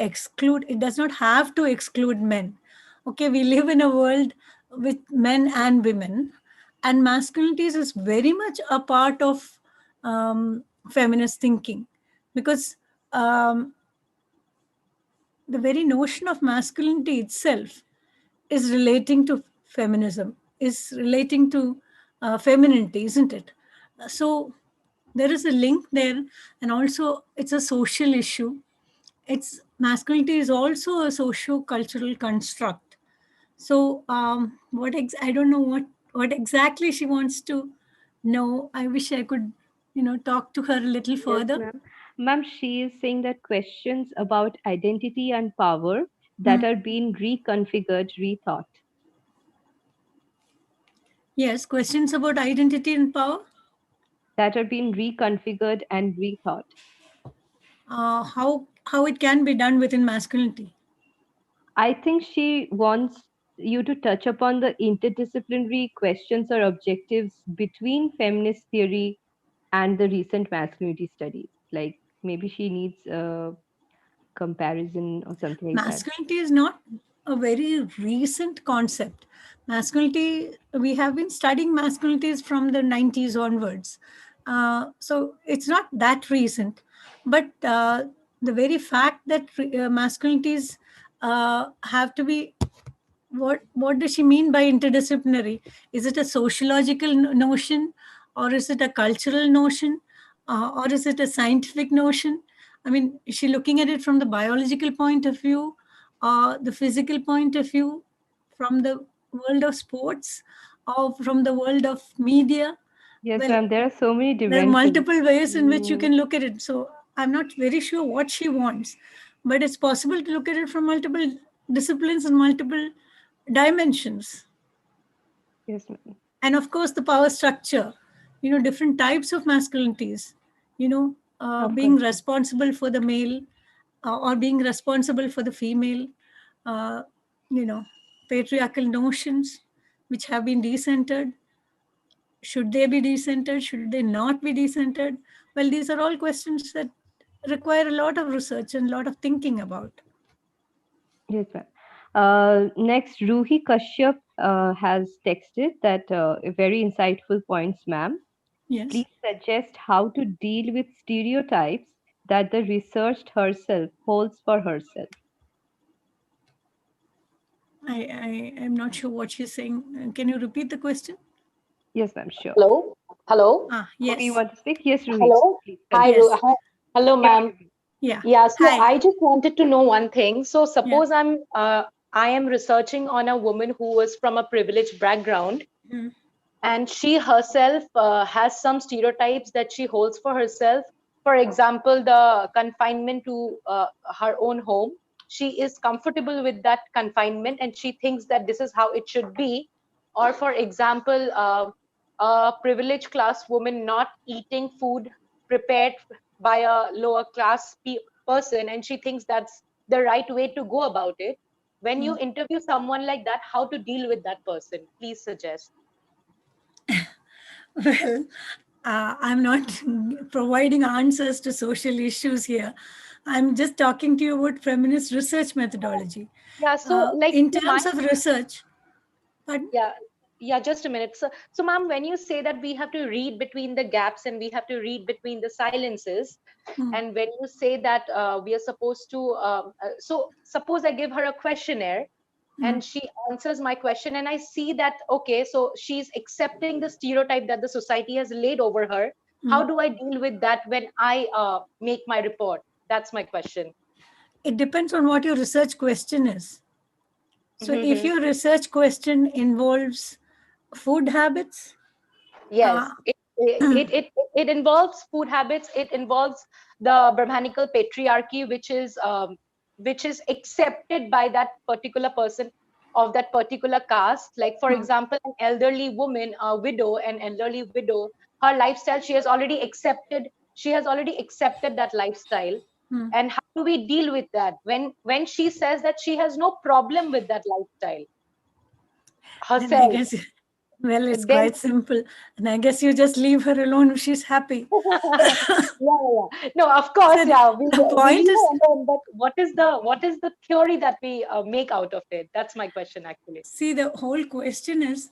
[SPEAKER 1] have to exclude men. Okay, we live in a world with men and women, and masculinities is very much a part of feminist thinking, because the very notion of masculinity itself is relating to feminism, is relating to femininity, isn't it? So there is a link there, and also it's a social issue. It's masculinity is also a socio-cultural construct. So I don't know what exactly she wants to know. I wish I could talk to her a little
[SPEAKER 2] Yes,
[SPEAKER 1] further.
[SPEAKER 2] ma'am. Ma'am, she is saying that questions about identity and power that are being reconfigured, rethought.
[SPEAKER 1] Yes, questions about identity and power.
[SPEAKER 2] That are being reconfigured and rethought.
[SPEAKER 1] How it can be done within masculinity.
[SPEAKER 2] I think she wants you to touch upon the interdisciplinary questions or objectives between feminist theory and the recent masculinity studies. Like maybe she needs a comparison or something like that.
[SPEAKER 1] Masculinity is not a very recent concept. Masculinity, we have been studying masculinities from the 90s onwards. So it's not that recent. But the very fact that masculinities have to be, what does she mean by interdisciplinary? Is it a sociological notion, or is it a cultural notion, or is it a scientific notion? I mean, is she looking at it from the biological point of view, the physical point of view, from the world of sports, or from the world of media?
[SPEAKER 2] Yes,
[SPEAKER 1] Well,
[SPEAKER 2] ma'am, there are so many
[SPEAKER 1] there are
[SPEAKER 2] dimensions.
[SPEAKER 1] multiple ways in which you
[SPEAKER 2] Mm,
[SPEAKER 1] can look at it. So I'm not very sure what she wants, but it's possible to look at it from multiple disciplines and multiple dimensions.
[SPEAKER 2] yes, ma'am.
[SPEAKER 1] And of course, the power structure, different types of masculinities,
[SPEAKER 2] Of
[SPEAKER 1] being
[SPEAKER 2] course.
[SPEAKER 1] responsible for the male, or being responsible for the female, uh, you know, patriarchal notions which have been decentered. Should they be decentered? Should they not be decentered? Well, these are all questions that require a lot of research and a lot of thinking about.
[SPEAKER 2] Yes, ma'am. Next, Ruhi Kashyap has texted that very insightful points, ma'am.
[SPEAKER 1] Yes,
[SPEAKER 2] Please suggest how to deal with stereotypes that the researched herself holds for herself.
[SPEAKER 1] I am not sure what she's saying. Can you repeat the question?
[SPEAKER 2] Yes, ma'am, sure.
[SPEAKER 3] Hello? Hello?
[SPEAKER 2] Ruhi, you
[SPEAKER 1] Yes,
[SPEAKER 2] want to speak? Yes, Ruhi,
[SPEAKER 3] Hello?
[SPEAKER 2] please
[SPEAKER 3] Hi,
[SPEAKER 2] continue.
[SPEAKER 1] yes,
[SPEAKER 3] hello,
[SPEAKER 2] Yes,
[SPEAKER 3] ma'am.
[SPEAKER 2] Ruhi.
[SPEAKER 1] yeah.
[SPEAKER 3] Yeah, so
[SPEAKER 1] Hi.
[SPEAKER 3] I just wanted to know one thing. So
[SPEAKER 1] Yeah.
[SPEAKER 3] suppose I am researching on a woman who was from a privileged background,
[SPEAKER 1] Mm.
[SPEAKER 3] and she herself has some stereotypes that she holds for herself. For example, the confinement to her own home. She is comfortable with that confinement and she thinks that this is how it should be. Or, for example, a privileged class woman not eating food prepared by a lower class person, and she thinks that's the right way to go about it. When you interview someone like that, how to deal with that person? Please suggest.
[SPEAKER 1] Well, I'm not providing answers to social issues here. I'm just talking to you about feminist research methodology.
[SPEAKER 3] Yeah, so like
[SPEAKER 1] In
[SPEAKER 3] to my
[SPEAKER 1] terms of research, but
[SPEAKER 3] yeah, yeah, just a minute. So ma'am, when you say that we have to read between the gaps and we have to read between the silences, and when you say that we are supposed to, so suppose I give her a questionnaire and she answers my question and I see that, okay, so she's accepting the stereotype that the society has laid over her. How do I deal with that when I make my report? That's my question.
[SPEAKER 1] it depends on what your research question is. So if
[SPEAKER 3] Mhm.
[SPEAKER 1] your research question involves food habits,
[SPEAKER 3] Yes, it involves food habits. It involves the Brahmanical patriarchy, which is accepted by that particular person of that particular caste. Like for example, an elderly woman, a widow, an elderly widow, her lifestyle she has already accepted. She has already accepted that lifestyle. And how do we deal with that when she says that she has no problem with that lifestyle
[SPEAKER 1] then I
[SPEAKER 3] herself?
[SPEAKER 1] guess, well, it's
[SPEAKER 3] Then
[SPEAKER 1] quite simple. And I guess you just leave her alone if she's happy.
[SPEAKER 3] yeah. No, of course,
[SPEAKER 1] So
[SPEAKER 3] yeah.
[SPEAKER 1] the
[SPEAKER 3] We
[SPEAKER 1] point
[SPEAKER 3] leave
[SPEAKER 1] is,
[SPEAKER 3] it alone, but what is the theory that we make out of it? That's my question, actually.
[SPEAKER 1] see, the whole question is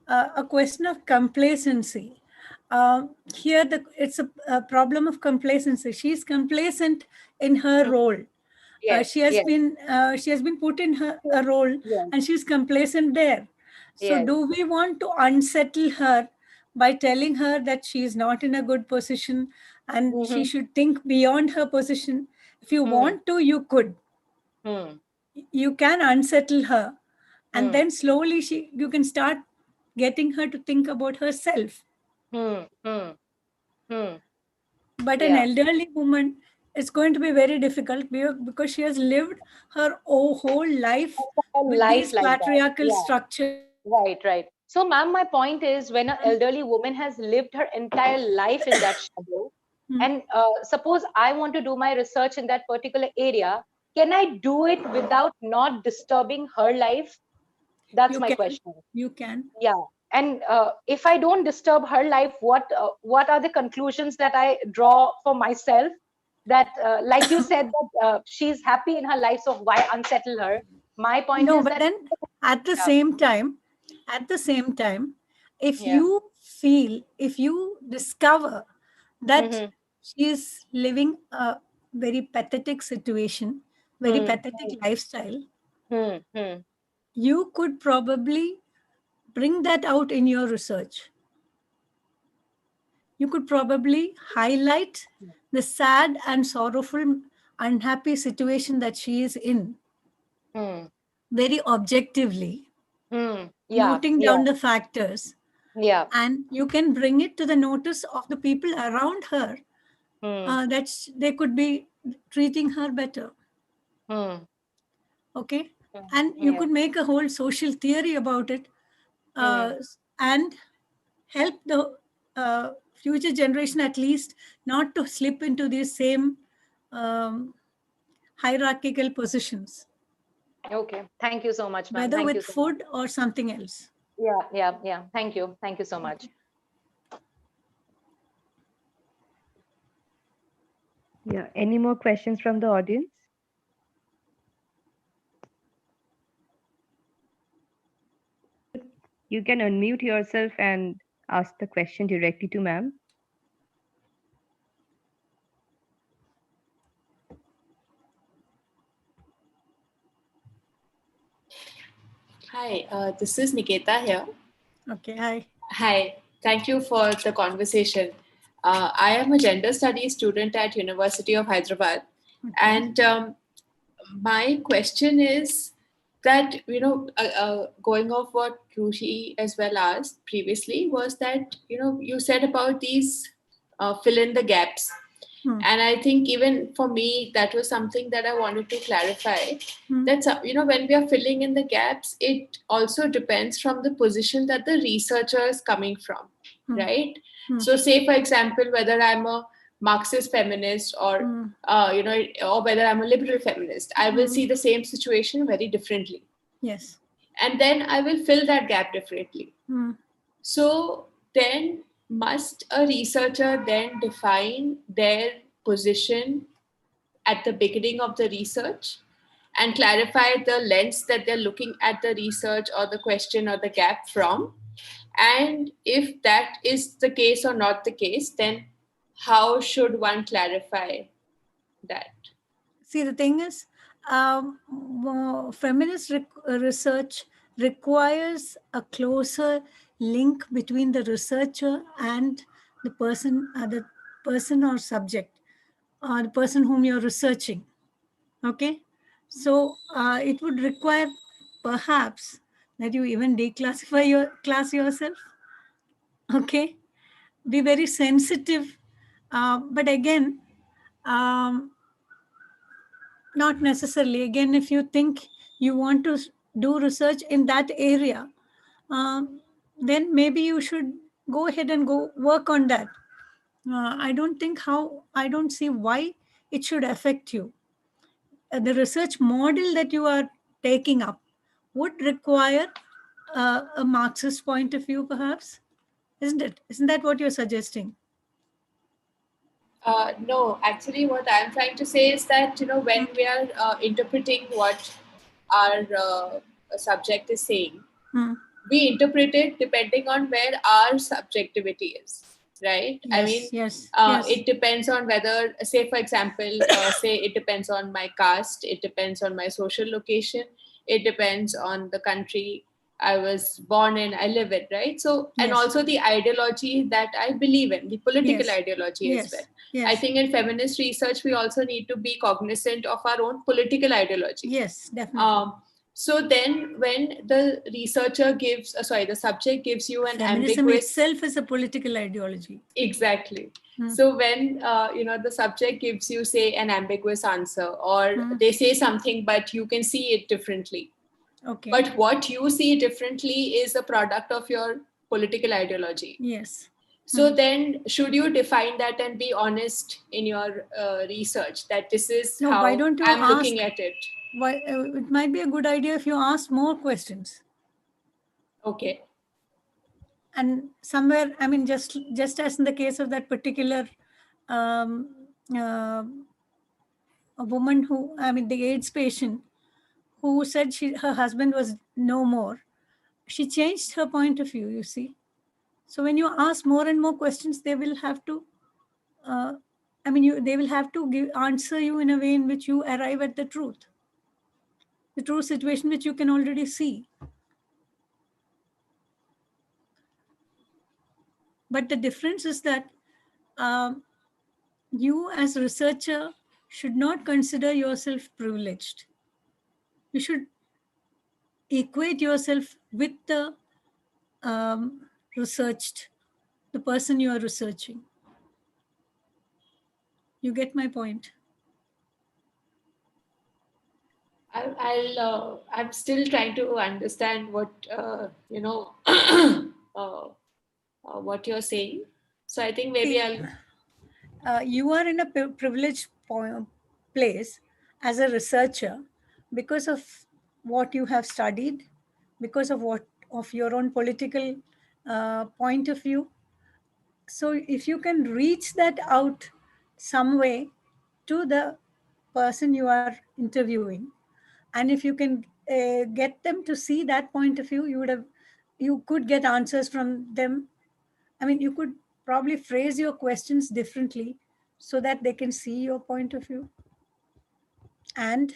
[SPEAKER 1] a question of complacency. Here, it's a problem of complacency. She's complacent in her
[SPEAKER 3] Mm.
[SPEAKER 1] role.
[SPEAKER 3] Yes, yes,
[SPEAKER 1] She has been put in a role,
[SPEAKER 3] yes,
[SPEAKER 1] and she's complacent there. So,
[SPEAKER 3] yes.
[SPEAKER 1] do we want to unsettle her by telling her that she is not in a good position and she
[SPEAKER 3] Mm-hmm.
[SPEAKER 1] should think beyond her position? If you
[SPEAKER 3] Hmm,
[SPEAKER 1] want to, you could.
[SPEAKER 3] hmm,
[SPEAKER 1] You can unsettle her, and
[SPEAKER 3] hmm,
[SPEAKER 1] then slowly you can start getting her to think about herself.
[SPEAKER 3] hmm, hmm, hmm.
[SPEAKER 1] But an
[SPEAKER 3] Yeah.
[SPEAKER 1] elderly woman it's going to be very difficult because she has lived her whole life
[SPEAKER 3] A
[SPEAKER 1] with
[SPEAKER 3] life
[SPEAKER 1] these
[SPEAKER 3] like that.
[SPEAKER 1] patriarchal
[SPEAKER 3] Yeah.
[SPEAKER 1] structures.
[SPEAKER 3] Right, right. So, ma'am, my point is when an elderly woman has lived her entire life in that shadow,
[SPEAKER 1] Hmm.
[SPEAKER 3] and suppose I want to do my research in that particular area, can I do it without not disturbing her life? That's
[SPEAKER 1] You
[SPEAKER 3] my
[SPEAKER 1] can,
[SPEAKER 3] question.
[SPEAKER 1] you can.
[SPEAKER 3] Yeah. And if I don't disturb her life, what are the conclusions that I draw for myself? That, like you said, that she's happy in her life, so why unsettle her? My point
[SPEAKER 1] No,
[SPEAKER 3] is
[SPEAKER 1] but
[SPEAKER 3] that,
[SPEAKER 1] then at the
[SPEAKER 3] yeah,
[SPEAKER 1] same time, at the same time, if
[SPEAKER 3] yeah.
[SPEAKER 1] you feel, if you discover that
[SPEAKER 3] Mm-hmm.
[SPEAKER 1] she is living a very pathetic situation, very
[SPEAKER 3] Hmm.
[SPEAKER 1] pathetic lifestyle,
[SPEAKER 3] Hmm. Hmm.
[SPEAKER 1] you could probably bring that out in your research. You could probably highlight the sad and sorrowful, unhappy situation that she is in
[SPEAKER 3] Hmm.
[SPEAKER 1] very objectively,
[SPEAKER 3] Hmm. Yeah.
[SPEAKER 1] noting
[SPEAKER 3] Yeah.
[SPEAKER 1] down the factors,
[SPEAKER 3] Yeah.
[SPEAKER 1] and you can bring it to the notice of the people around her,
[SPEAKER 3] Hmm.
[SPEAKER 1] that they could be treating her better.
[SPEAKER 3] Hmm.
[SPEAKER 1] Okay,
[SPEAKER 3] Hmm.
[SPEAKER 1] and you
[SPEAKER 3] Yeah.
[SPEAKER 1] could make a whole social theory about it,
[SPEAKER 3] Hmm.
[SPEAKER 1] and help the future generation at least not to slip into these same um, hierarchical positions,
[SPEAKER 3] Okay. Thank you so much, ma'am.
[SPEAKER 1] whether
[SPEAKER 3] Thank
[SPEAKER 1] with
[SPEAKER 3] you so much.
[SPEAKER 1] food or something else.
[SPEAKER 3] Yeah. Yeah. Yeah. Thank you. Thank you so much.
[SPEAKER 2] Yeah. Any more questions from the audience? You can unmute yourself and ask the question directly to ma'am.
[SPEAKER 4] Hi, this is Niketa here.
[SPEAKER 1] Okay, hi.
[SPEAKER 4] Hi, thank you for the conversation. I am a gender studies student at University of Hyderabad,
[SPEAKER 1] Okay.
[SPEAKER 4] and my question is that going off what Ruhi as well asked previously was that you said about these fill in the gaps.
[SPEAKER 1] Hmm.
[SPEAKER 4] And I think even for me, that was something that I wanted to clarify.
[SPEAKER 1] Hmm.
[SPEAKER 4] That when we are filling in the gaps, it also depends from the position that the researcher is coming from,
[SPEAKER 1] Hmm.
[SPEAKER 4] right?
[SPEAKER 1] Hmm.
[SPEAKER 4] So, say for example, whether I'm a Marxist feminist or
[SPEAKER 1] Hmm.
[SPEAKER 4] or whether I'm a liberal feminist, I will see the same situation very differently,
[SPEAKER 1] Yes.
[SPEAKER 4] and then I will fill that gap differently.
[SPEAKER 1] Hmm.
[SPEAKER 4] So then, must a researcher then define their position at the beginning of the research and clarify the lens that they're looking at the research or the question or the gap from? And if that is the case or not the case, then how should one clarify that?
[SPEAKER 1] See, the thing is, feminist research requires a closer link between the researcher and the person or subject, or the person whom you're researching. Okay, so it would require perhaps that you even declassify your class yourself. Okay, be very sensitive, but again. Um, Not necessarily. Again, if you think you want to do research in that area, then maybe you should go ahead and go work on that. I don't see why it should affect you. The research model that you are taking up would require a Marxist point of view, perhaps, isn't it? Isn't that what you're suggesting?
[SPEAKER 4] No, actually, what I'm trying to say is that when we are interpreting what our subject is saying,
[SPEAKER 1] Hmm.
[SPEAKER 4] we interpret it depending on where our subjectivity is, right? I
[SPEAKER 1] Yes,
[SPEAKER 4] mean,
[SPEAKER 1] yes, yes,
[SPEAKER 4] it depends on whether, say, for example, say it depends on my caste, it depends on my social location, it depends on the country I was born in, I live in, right? So, and
[SPEAKER 1] yes,
[SPEAKER 4] also the ideology that I believe in, the political
[SPEAKER 1] yes,
[SPEAKER 4] ideology as well.
[SPEAKER 1] yes,
[SPEAKER 4] I
[SPEAKER 1] yes,
[SPEAKER 4] think in feminist research, we also need to be cognizant of our own political ideology.
[SPEAKER 1] yes, definitely.
[SPEAKER 4] Um, So then when the researcher gives, the subject gives you an
[SPEAKER 1] Feminism
[SPEAKER 4] ambiguous...
[SPEAKER 1] itself is a political ideology.
[SPEAKER 4] Exactly. So when, the subject gives you, say, an ambiguous answer, or they say something, but you can see it differently.
[SPEAKER 1] Okay.
[SPEAKER 4] But what you see differently is a product of your political ideology.
[SPEAKER 1] Yes.
[SPEAKER 4] So then should you define that and be honest in your research that this is how
[SPEAKER 1] why don't you
[SPEAKER 4] I'm
[SPEAKER 1] ask,
[SPEAKER 4] looking at it?
[SPEAKER 1] Why it might be a good idea if you ask more questions.
[SPEAKER 4] Okay.
[SPEAKER 1] And somewhere, I mean, just as in the case of that particular a woman who, I mean, the AIDS patient who said her husband was no more, she changed her point of view, you see. So when you ask more and more questions, they will have to, they will have to answer you in a way in which you arrive at the true situation which you can already see. But the difference is that you as a researcher should not consider yourself privileged. You should equate yourself with the the person you are researching. You get my point?
[SPEAKER 4] I'm still trying to understand what, what you're saying. So I think maybe
[SPEAKER 1] You are in a privileged place as a researcher because of what you have studied, because of your own political point of view. So if you can reach that out some way to the person you are interviewing, and if you can get them to see that point of view, you could get answers from them. I mean, you could probably phrase your questions differently so that they can see your point of view and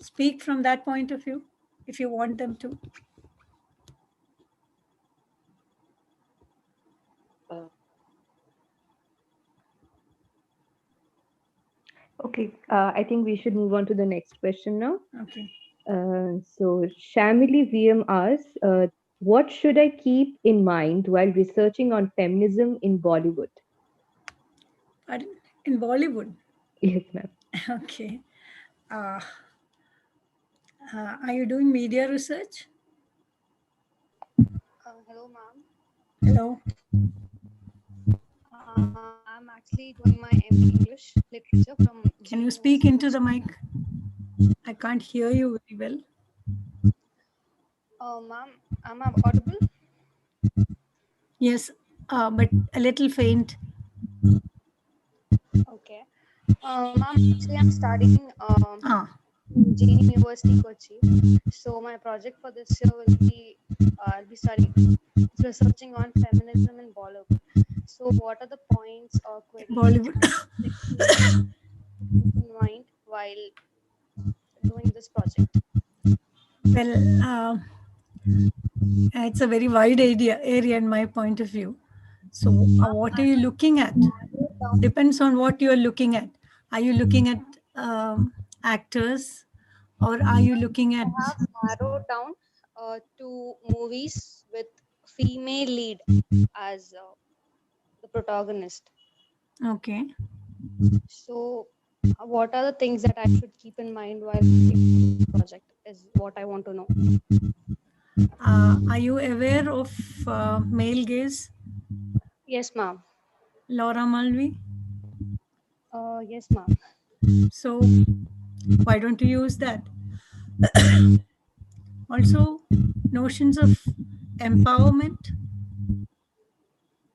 [SPEAKER 1] speak from that point of view if you want them to.
[SPEAKER 2] Okay, I think we should move on to the next question now.
[SPEAKER 1] Okay.
[SPEAKER 2] So Shamili VM asks, what should I keep in mind while researching on feminism in Bollywood?
[SPEAKER 1] Pardon? In Bollywood?
[SPEAKER 2] Yes, ma'am.
[SPEAKER 1] Okay. Are you doing media research?
[SPEAKER 5] Hello, ma'am.
[SPEAKER 1] Hello.
[SPEAKER 5] I'm actually doing my MA English literature from.
[SPEAKER 1] Can you speak into the mic? I can't hear you very well.
[SPEAKER 5] Ma'am, am I audible?
[SPEAKER 1] Yes, but a little faint.
[SPEAKER 5] Okay. Ma'am, actually, I'm studying in Jain University, Kochi. So my project for this year will be I'll be studying researching on feminism in Bollywood. So what are the points or queries
[SPEAKER 1] Bollywood
[SPEAKER 5] that you keep in mind while doing this project?
[SPEAKER 1] Well, it's a very wide area in my point of view. So what are you looking at? Depends on what you're looking at. Are you looking at actors, or are you looking at...
[SPEAKER 5] I have narrowed down to movies with female lead as the protagonist.
[SPEAKER 1] Okay.
[SPEAKER 5] So, what are the things that I should keep in mind while doing this project is what I want to know.
[SPEAKER 1] Are you aware of male gaze?
[SPEAKER 5] Yes, ma'am.
[SPEAKER 1] Laura Mulvey?
[SPEAKER 5] Yes, ma'am.
[SPEAKER 1] So why don't you use that? Also, notions of empowerment.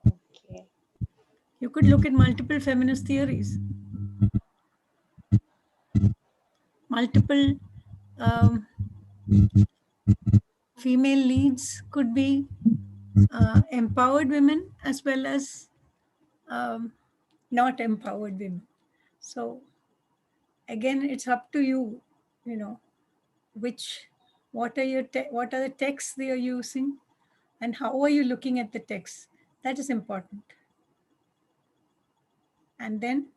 [SPEAKER 5] Okay.
[SPEAKER 1] You could look at multiple feminist theories. Multiple female leads could be empowered women as well as not empowered women. So again, it's up to you, what are the texts they are using, and how are you looking at the text. That is important. And then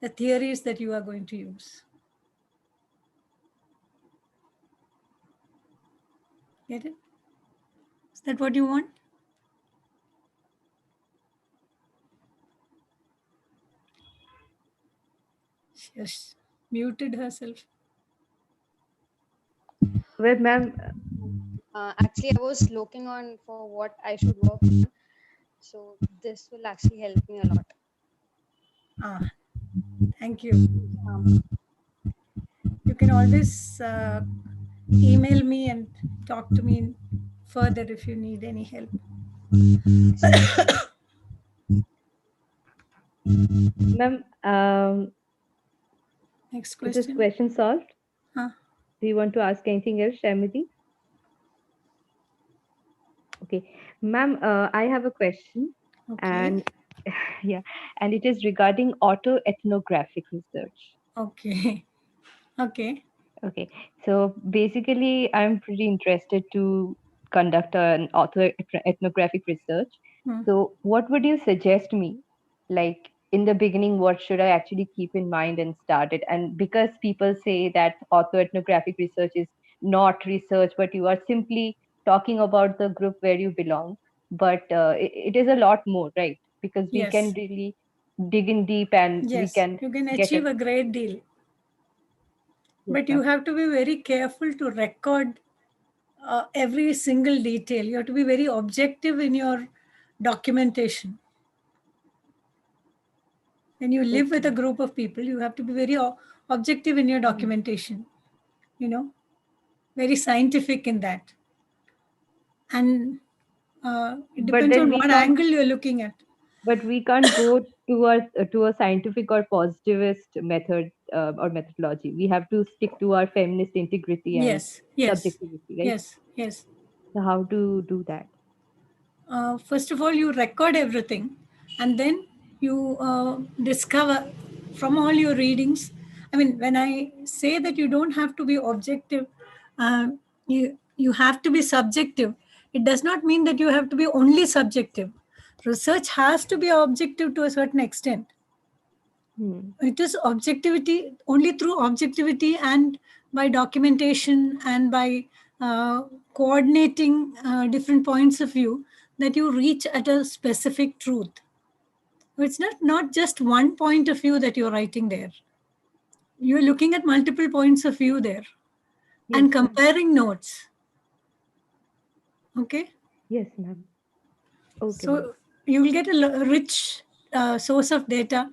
[SPEAKER 1] the theories that you are going to use. Get it? Is that what you want? She has muted herself.
[SPEAKER 2] Well, ma'am,
[SPEAKER 5] Actually, I was looking on for what I should work on. So this will actually help me a lot.
[SPEAKER 1] Thank you. You can always email me and talk to me further if you need any help.
[SPEAKER 2] ma'am,
[SPEAKER 1] Next
[SPEAKER 2] is this
[SPEAKER 1] question.
[SPEAKER 2] question solved?
[SPEAKER 1] Huh?
[SPEAKER 2] Do you want to ask anything else, Shamiti? Okay, ma'am, I have a question,
[SPEAKER 1] Okay.
[SPEAKER 2] and yeah, and it is regarding autoethnographic research.
[SPEAKER 1] Okay. Okay.
[SPEAKER 2] Okay, so basically, I'm pretty interested to conduct an ethnographic research. So, what would you suggest me? Like in the beginning, what should I actually keep in mind and start it? And because people say that autoethnographic research is not research, but you are simply talking about the group where you belong, but it is a lot more, right? Because we can
[SPEAKER 1] Yes.
[SPEAKER 2] really dig in deep and we
[SPEAKER 1] Yes.
[SPEAKER 2] can
[SPEAKER 1] You can
[SPEAKER 2] get
[SPEAKER 1] achieve
[SPEAKER 2] a
[SPEAKER 1] a great deal.
[SPEAKER 2] yes,
[SPEAKER 1] But you
[SPEAKER 2] ma'am.
[SPEAKER 1] have to be very careful to record every single detail. You have to be very objective in your documentation. When you live with a group of people, you have to be very objective in your documentation, very scientific in that. And it
[SPEAKER 2] But
[SPEAKER 1] depends
[SPEAKER 2] then
[SPEAKER 1] on
[SPEAKER 2] we
[SPEAKER 1] what
[SPEAKER 2] can't
[SPEAKER 1] angle you're looking at.
[SPEAKER 2] but we can't go to a scientific or positivist method or methodology. We have to stick to our feminist integrity and
[SPEAKER 1] Yes, yes,
[SPEAKER 2] subjectivity, right?
[SPEAKER 1] yes, yes.
[SPEAKER 2] So how to do that?
[SPEAKER 1] First of all, you record everything, and then you discover from all your readings. I mean, when I say that you don't have to be objective, you have to be subjective. It does not mean that you have to be only subjective. Research has to be objective to a certain extent. It is objectivity, only through objectivity and by documentation and by coordinating different points of view that you reach at a specific truth. It's not just one point of view that you're writing there. You're looking at multiple points of view there and
[SPEAKER 2] Yes, ma'am.
[SPEAKER 1] comparing notes. Okay?
[SPEAKER 2] Yes, ma'am. Okay, ma'am.
[SPEAKER 1] So you will get a rich source of data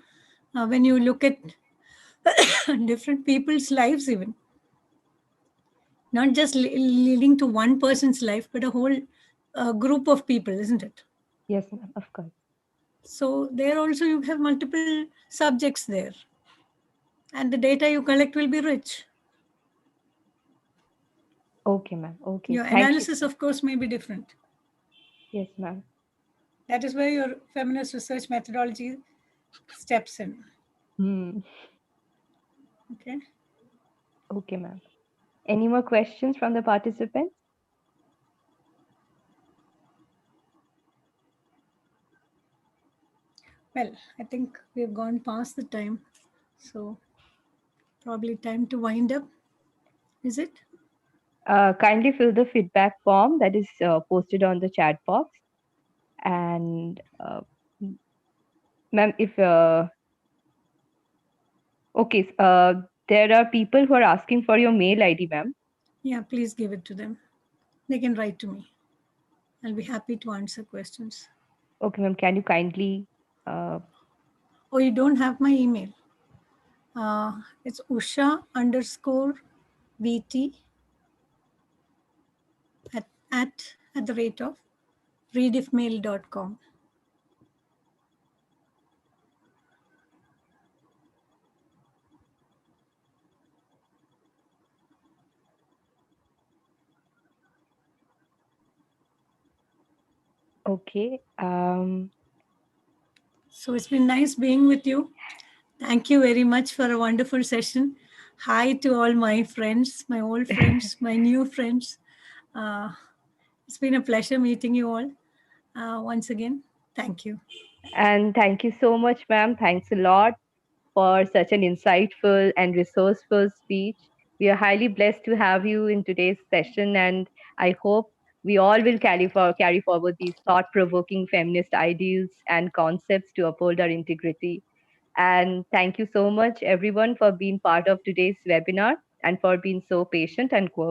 [SPEAKER 1] when you look at different people's lives, even not just leading to one person's life, but a whole group of people, isn't it?
[SPEAKER 2] Yes, ma'am. Of course.
[SPEAKER 1] So there also you have multiple subjects there, and the data you collect will be rich.
[SPEAKER 2] Okay, ma'am. Okay.
[SPEAKER 1] Your
[SPEAKER 2] Thank you.
[SPEAKER 1] analysis, of course, may be different.
[SPEAKER 2] Yes, ma'am.
[SPEAKER 1] That is where your feminist research methodology steps in. Okay.
[SPEAKER 2] Okay, ma'am. Any more questions from the participants?
[SPEAKER 1] Well, I think we've gone past the time, so probably time to wind up. Is it?
[SPEAKER 2] Kindly fill the feedback form that is posted on the chat box. And ma'am, if okay, there are people who are asking for your mail ID, ma'am.
[SPEAKER 1] Yeah, please give it to them. They can write to me. I'll be happy to answer questions.
[SPEAKER 2] Okay, ma'am, can you kindly?
[SPEAKER 1] Oh, you don't have my email. It's Usha_VT at the rate of readifmail.com.
[SPEAKER 2] Okay.
[SPEAKER 1] So it's been nice being with you. Thank you very much for a wonderful session. Hi to all my friends, my old friends, my new friends. It's been a pleasure meeting you all. Once again, thank you.
[SPEAKER 2] And thank you so much, ma'am. Thanks a lot for such an insightful and resourceful speech. We are highly blessed to have you in today's session, and I hope we all will carry forward these thought-provoking feminist ideals and concepts to uphold our integrity. And thank you so much, everyone, for being part of today's webinar and for being so patient and cooperative.